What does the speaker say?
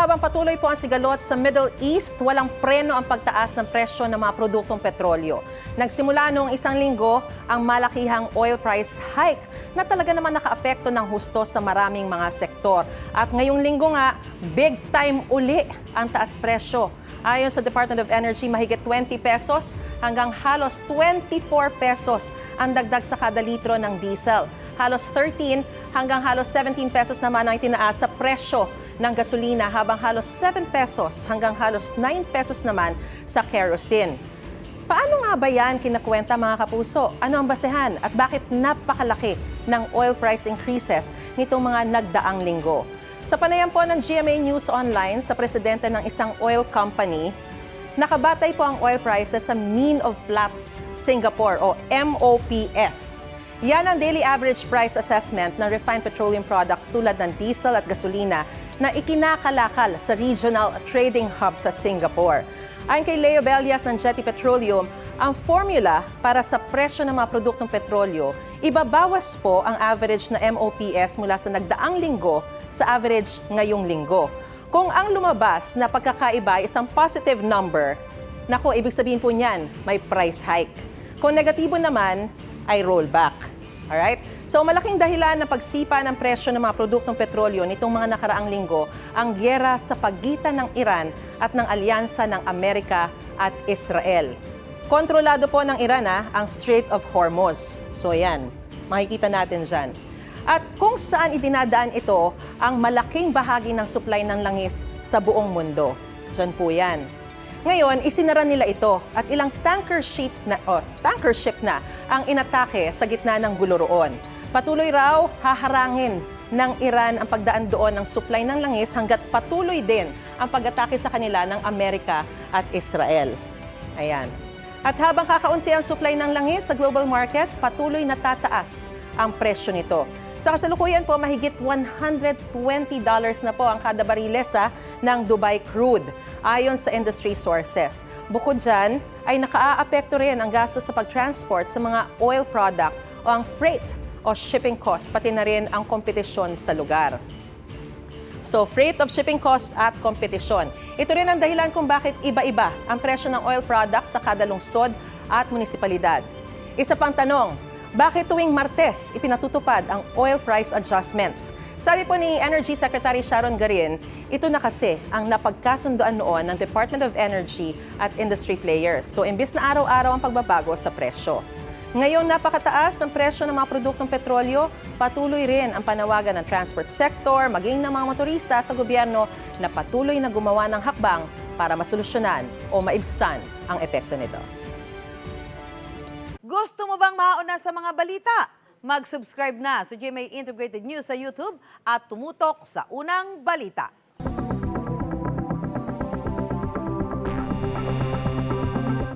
habang patuloy po ang sigalot sa Middle East, walang preno ang pagtaas ng presyo ng mga produktong petrolyo. Nagsimula noong isang linggo ang malakihang oil price hike na talaga naman nakaapekto ng husto sa maraming mga sektor. At ngayong linggo nga, big time uli ang taas presyo. Ayon sa Department of Energy, mahigit 20 pesos hanggang halos 24 pesos ang dagdag sa kada litro ng diesel. Halos 13 hanggang halos 17 pesos naman ang itinaas sa presyo ng gasolina, habang halos 7 pesos hanggang halos 9 pesos naman sa kerosene. Paano nga ba yan kinakwenta, mga kapuso? Ano ang basehan at bakit napakalaki ng oil price increases nitong mga nagdaang linggo? Sa panayam po ng GMA News Online sa presidente ng isang oil company, nakabatay po ang oil prices sa Mean of Platts Singapore o MOPS. Yan ang daily average price assessment ng refined petroleum products tulad ng diesel at gasolina na ikinakalakal sa regional trading hub sa Singapore. Ayon kay Leo Bellias ng Jetty Petroleum, ang formula para sa presyo ng mga produktong petrolyo, ibabawas po ang average na MOPS mula sa nagdaang linggo sa average ngayong linggo. Kung ang lumabas na pagkakaiba ay isang positive number, nako, ibig sabihin po niyan, may price hike. Kung negatibo naman, ay rollback. Alright? So malaking dahilan ng pagsipa ng presyo ng mga produktong petrolyo nitong mga nakaraang linggo ang gyera sa pagitan ng Iran at ng alyansa ng Amerika at Israel. Kontrolado po ng Iran ang Strait of Hormuz. So yan, makikita natin dyan. At kung saan idinadaan ito ang malaking bahagi ng supply ng langis sa buong mundo. Dyan po yan. Ngayon, isinara nila ito at ilang tanker ship na ang inatake sa gitna ng gulo roon. Patuloy raw haharangin ng Iran ang pagdaan doon ng supply ng langis hanggat patuloy din ang pag-atake sa kanila ng Amerika at Israel. Ayan. At habang kakaunti ang supply ng langis sa global market, patuloy na tataas ang presyo nito. Sa kasalukuyan po, mahigit $120 na po ang kada bariles ng Dubai crude, ayon sa industry sources. Bukod dyan, ay nakaaapekto rin ang gasto sa pag-transport sa mga oil product o ang freight o shipping cost, pati na rin ang kompetisyon sa lugar. So, freight of shipping cost at kompetisyon. Ito rin ang dahilan kung bakit iba-iba ang presyo ng oil products sa kada lungsod at munisipalidad. Isa pang tanong, bakit tuwing Martes ipinatutupad ang oil price adjustments? Sabi po ni Energy Secretary Sharon Garin, ito na kasi ang napagkasundoan noon ng Department of Energy at industry players. So, imbis na araw-araw ang pagbabago sa presyo. Ngayong napakataas ng presyo ng mga produktong petrolyo, patuloy rin ang panawagan ng transport sector, maging ng mga motorista sa gobyerno na patuloy na gumawa ng hakbang para masolusyonan o maibsan ang epekto nito. Gusto mo bang mauna sa mga balita? Mag-subscribe na sa GMA Integrated News sa YouTube at tumutok sa unang balita.